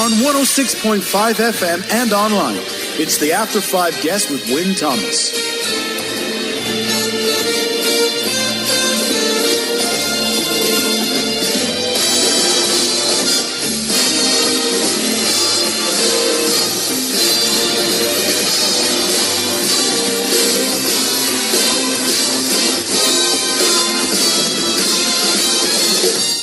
on 106.5 FM and online. It's the After 5 Guest with Wynne Thomas.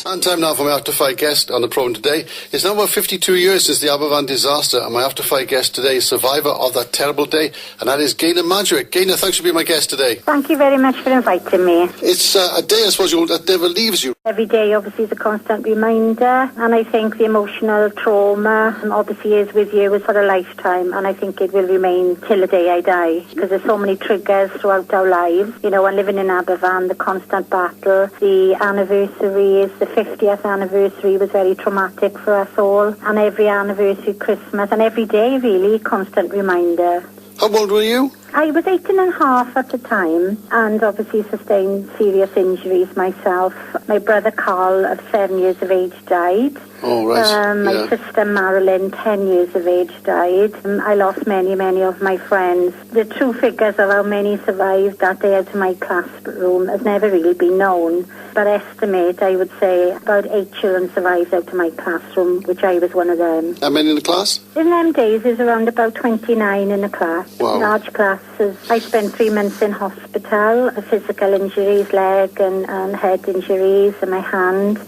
And time now for my After 5 guest on the programme today. It's now about 52 years since the Aberfan disaster, and my After 5 guest today is survivor of that terrible day, and that is Gaynor Madgwick. Gaynor, thanks for being my guest today. Thank you very much for inviting me. It's a day, I suppose, that never leaves you. Every day, obviously, is a constant reminder, and I think the emotional trauma, obviously, is with you is for a lifetime, and I think it will remain till the day I die, because there's so many triggers throughout our lives. You know, when living in Aberfan, the constant battle, the anniversaries, the 50th anniversary was very traumatic for us all, and every anniversary, Christmas, and every day, really, constant reminder. How old were you? I was 18 and a half at the time, and obviously sustained serious injuries myself. My brother Carl, of 7 years of age, died. Oh, right. My sister Marilyn, 10 years of age, died. I lost many, many of my friends. The true figures of how many survived that day out of my classroom has never really been known. But estimate, I would say, about 8 children survived out of my classroom, which I was one of them. How many in the class? In them days, there's around about 29 in the class. Wow. Large classes. I spent 3 months in hospital, physical injuries, leg and head injuries, and my hand.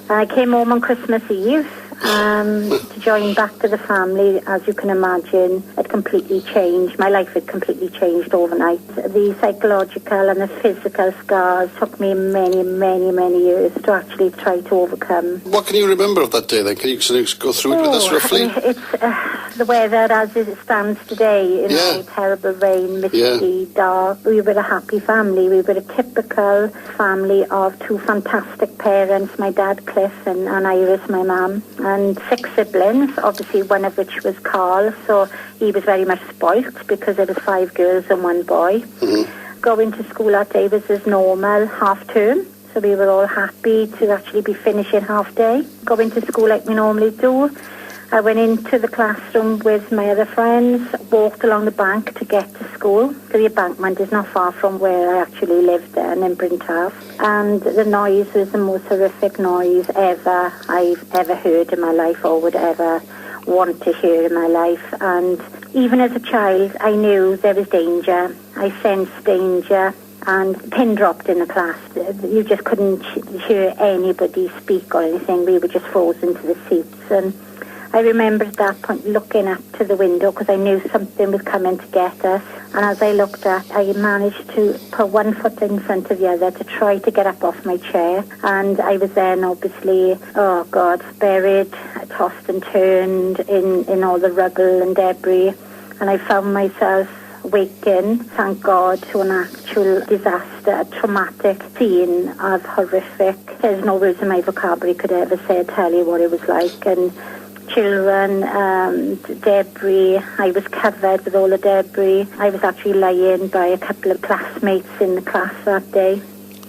I came home on Christmas Eve to join back to the family. As you can imagine, it completely changed. My life had completely changed overnight. The psychological and the physical scars took me many, many, many years to actually try to overcome. What can you remember of that day then? Can you sort of go through it with us roughly? It's the weather as it stands today. You know, terrible rain, misty, dark. We were a happy family. We were a typical family of 2 fantastic parents, my dad Cliff and Iris, my mum, and 6 siblings, obviously one of which was Carl, so he was very much spoilt because there was 5 girls and 1 boy. Mm-hmm. Going to school that day was as normal, half term, so we were all happy to actually be finishing half day. Going to school like we normally do. I went into the classroom with my other friends, walked along the bank to get to school. The embankment is not far from where I actually lived then in Bryntaff. And the noise was the most horrific noise I've ever heard in my life or would ever want to hear in my life. And even as a child, I knew there was danger. I sensed danger. And pin dropped in the class. You just couldn't hear anybody speak or anything. We were just frozen to the seats. And I remember at that point looking up to the window because I knew something was coming to get us. And as I looked up, I managed to put 1 foot in front of the other to try to get up off my chair. And I was then obviously, buried, tossed and turned in all the rubble and debris. And I found myself waking, thank God, to an actual disaster, a traumatic scene of horrific. There's no words in my vocabulary could ever tell you what it was like. And children, debris. I was covered with all the debris. I was actually lying by a couple of classmates in the class that day.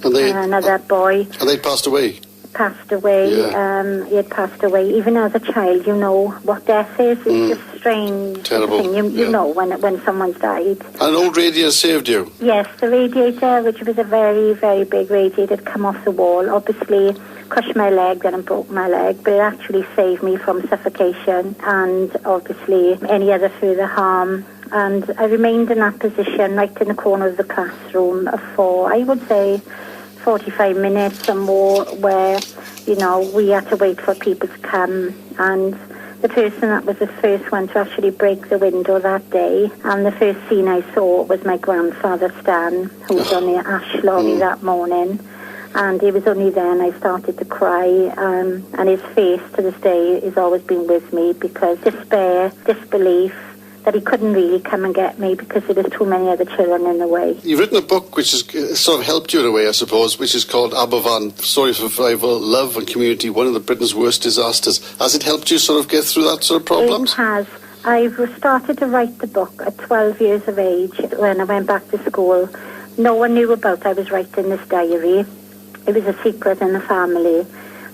And another boy. And they passed away? Passed away. Yeah. He had passed away. Even as a child, you know what death is. It's just strange. Terrible. Thing. You know when someone's died. And an old radiator saved you? Yes, the radiator, which was a very, very big radiator, had come off the wall. Obviously, crushed my leg and broke my leg, but it actually saved me from suffocation and obviously any other further harm. And I remained in that position right in the corner of the classroom for, I would say, 45 minutes or more, where, you know, we had to wait for people to come. And the person that was the first one to actually break the window that day, and the first scene I saw was my grandfather Stan, who was on the ash lorry that morning. And it was only then I started to cry, and his face to this day has always been with me, because despair, disbelief, that he couldn't really come and get me because there was too many other children in the way. You've written a book which has sort of helped you in a way, I suppose, which is called Aberfan, Story of Survival, Love and Community, one of the Britain's worst disasters. Has it helped you sort of get through that sort of problems? It has. I started to write the book at 12 years of age when I went back to school. No one knew about I was writing this diary. It was a secret in the family.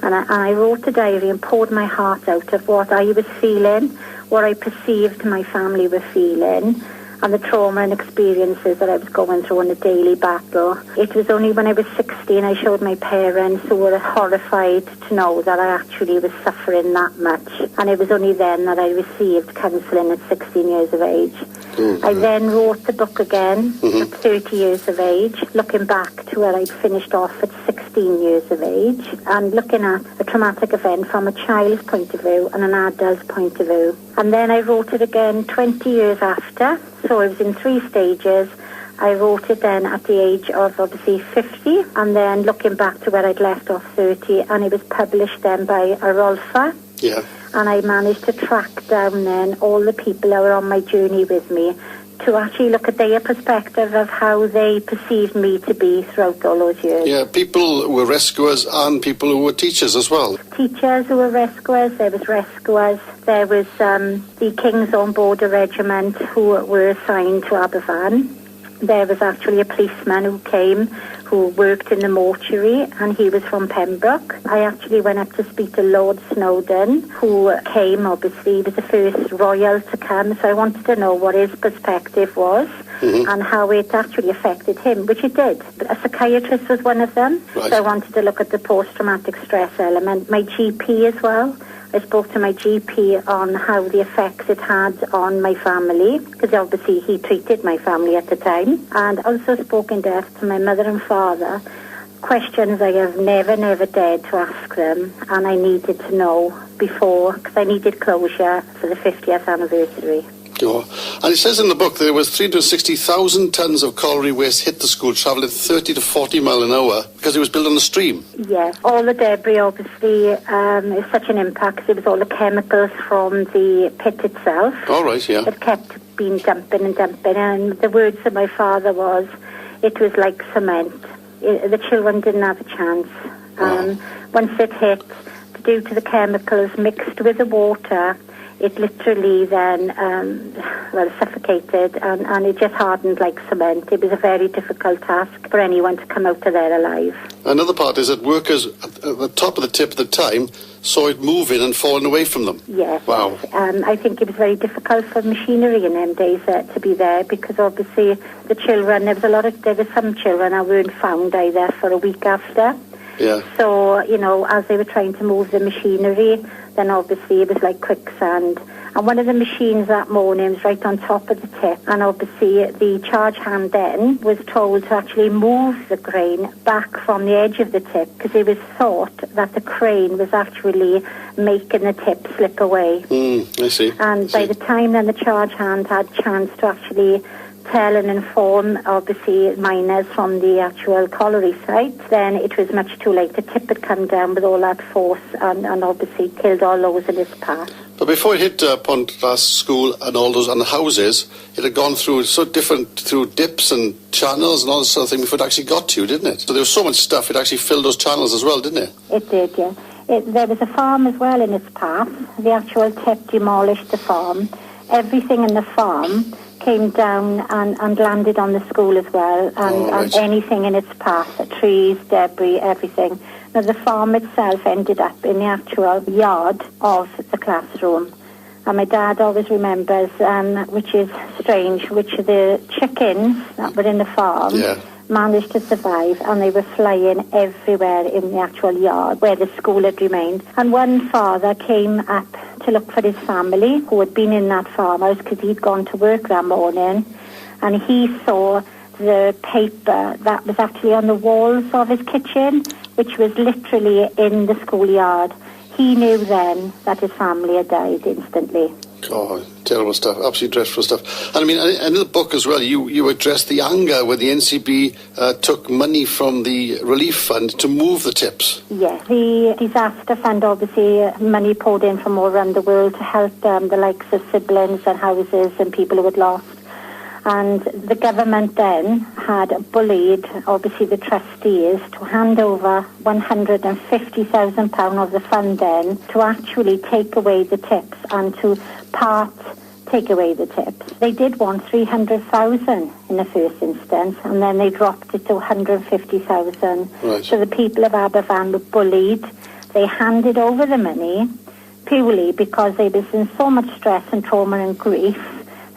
And I wrote a diary and poured my heart out of what I was feeling, what I perceived my family were feeling, and the trauma and experiences that I was going through in a daily battle. It was only when I was 16 I showed my parents, who were horrified to know that I actually was suffering that much. And it was only then that I received counselling at 16 years of age. Mm-hmm. I then wrote the book again at 30 years of age, looking back to where I'd finished off at 16 years of age, and looking at a traumatic event from a child's point of view and an adult's point of view. And then I wrote it again 20 years after, so it was in 3 stages. I wrote it then at the age of obviously 50, and then looking back to where I'd left off 30, and it was published then by Aberfan. Yeah. And I managed to track down then all the people that were on my journey with me to actually look at their perspective of how they perceived me to be throughout all those years. Yeah, people who were rescuers and people who were teachers as well. Teachers who were rescuers, there was the King's Own Border Regiment who were assigned to Aberfan. There was actually a policeman who came, who worked in the mortuary, and he was from Pembroke. I actually went up to speak to Lord Snowdon, who came, obviously, he was the first royal to come, so I wanted to know what his perspective was and how it actually affected him, which it did. A psychiatrist was one of them, so I wanted to look at the post-traumatic stress element. My GP as well. I spoke to my GP on how the effects it had on my family, because obviously he treated my family at the time, and also spoke in depth to my mother and father, questions I have never dared to ask them, and I needed to know before, because I needed closure for the 50th anniversary. Oh. And it says in the book there was 360,000 tonnes of colliery waste hit the school, travelling 30 to 40 mile an hour because it was built on the stream. Yeah, all the debris obviously is such an impact. It was all the chemicals from the pit itself. All right, yeah. It kept being dumping, and the words of my father was, it was like cement. The children didn't have a chance. Once it hit, due to the chemicals mixed with the water, it literally then, suffocated, and it just hardened like cement. It was a very difficult task for anyone to come out of there alive. Another part is that workers at the top of the tip at the time saw it moving and falling away from them. Yes. Wow. I think it was very difficult for machinery in them days to be there, because obviously the children, there were some children that weren't found either for a week after. Yeah. So, as they were trying to move the machinery, then obviously it was like quicksand. And one of the machines that morning was right on top of the tip, and obviously the charge hand then was told to actually move the crane back from the edge of the tip, because it was thought that the crane was actually making the tip slip away. I see. And by the time then the charge hand had chance to actually tell and inform, obviously, miners from the actual colliery site, then it was much too late. The tip had come down with all that force and obviously killed all those in its path. But before it hit Pontras School and all those and the houses, it had gone through through dips and channels and all this sort of thing before it actually got to you, didn't it? So there was so much stuff, it actually filled those channels as well, didn't it? It did, yeah. There was a farm as well in its path. The actual tip demolished the farm. Everything in the farm came down and landed on the school as well, and anything in its path, trees, debris, everything. Now, the farm itself ended up in the actual yard of the classroom. And my dad always remembers, which is strange, which the chickens that were in the farm managed to survive, and they were flying everywhere in the actual yard where the school had remained. And one father came up to look for his family who had been in that farmhouse, because he'd gone to work that morning, and he saw the paper that was actually on the walls of his kitchen, which was literally in the schoolyard. He knew then that his family had died instantly. Oh, terrible stuff, absolutely dreadful stuff. And I mean, in the book as well, you addressed the anger when the NCB took money from the relief fund to move the tips. Yes, the disaster fund, obviously, money poured in from all around the world to help the likes of siblings and houses and people who had lost. And the government then had bullied, obviously, the trustees to hand over £150,000 of the fund then to actually take away the tips and to take away the tips. They did want 300,000 in the first instance, and then they dropped it to 150,000. Right. So the people of Aberfan were bullied They handed over the money purely because they was in so much stress and trauma and grief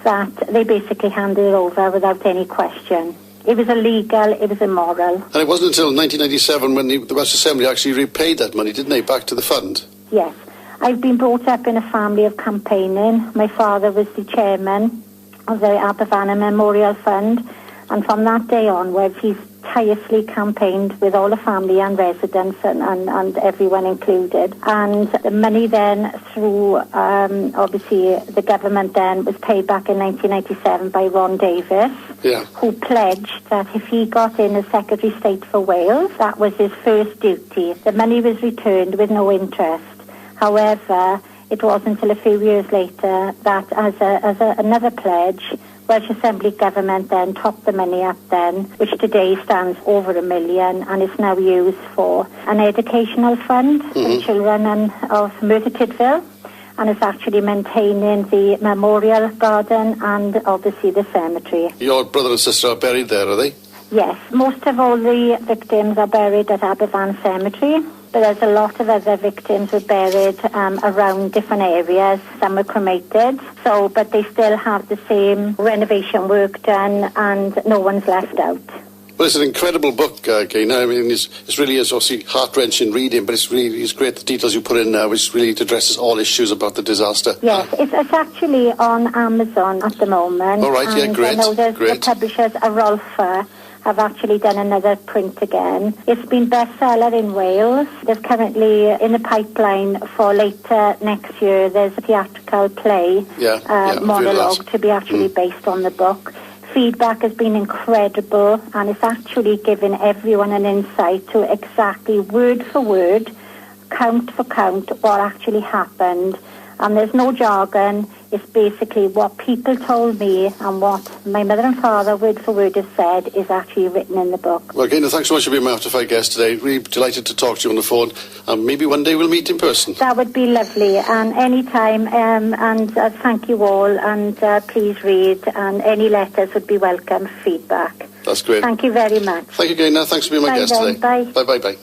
that they basically handed it over without any question. It was illegal, it was immoral. And it wasn't until 1997 when the Welsh Assembly actually repaid that money, didn't they, back to the fund? Yes. I've been brought up in a family of campaigning. My father was the chairman of the Aberfan Memorial Fund, and from that day onwards he's tirelessly campaigned with all the family and residents and everyone included. And the money then through, obviously, the government then was paid back in 1997 by Ron Davis, who pledged that if he got in as Secretary of State for Wales, that was his first duty. The money was returned with no interest. However, it wasn't until a few years later that as another pledge, Welsh Assembly government then topped the money up then, which today stands over $1 million, and is now used for an educational fund for the children of Merthyr Tydfil, and is actually maintaining the memorial garden and obviously the cemetery. Your brother and sister are buried there, are they? Yes, most of all the victims are buried at Aberfan Cemetery, but there's a lot of other victims who are buried around different areas. Some were cremated, but they still have the same renovation work done, and no one's left out. Well, it's an incredible book, Gaynor. I mean, it really is obviously heart-wrenching reading, but it's great the details you put in now, which really addresses all issues about the disaster. Yes, it's actually on Amazon at the moment. All right, yeah, great. I know the publishers, Aberfan, have actually done another print again. It's been bestseller in Wales. There's currently in the pipeline for later next year, there's a theatrical play, monologue to be actually based on the book. Feedback has been incredible, and it's actually given everyone an insight to exactly word for word, count for count, what actually happened. And there's no jargon. It's basically what people told me and what my mother and father, word for word, have said is actually written in the book. Well, Gaynor, thanks so much for being my After Five guest today. Really delighted to talk to you on the phone. And maybe one day we'll meet in person. That would be lovely. And any time. And thank you all. And please read. And any letters would be welcome. Feedback. That's great. Thank you very much. Thank you, Gaynor. Thanks for being my guest today. Bye. Bye.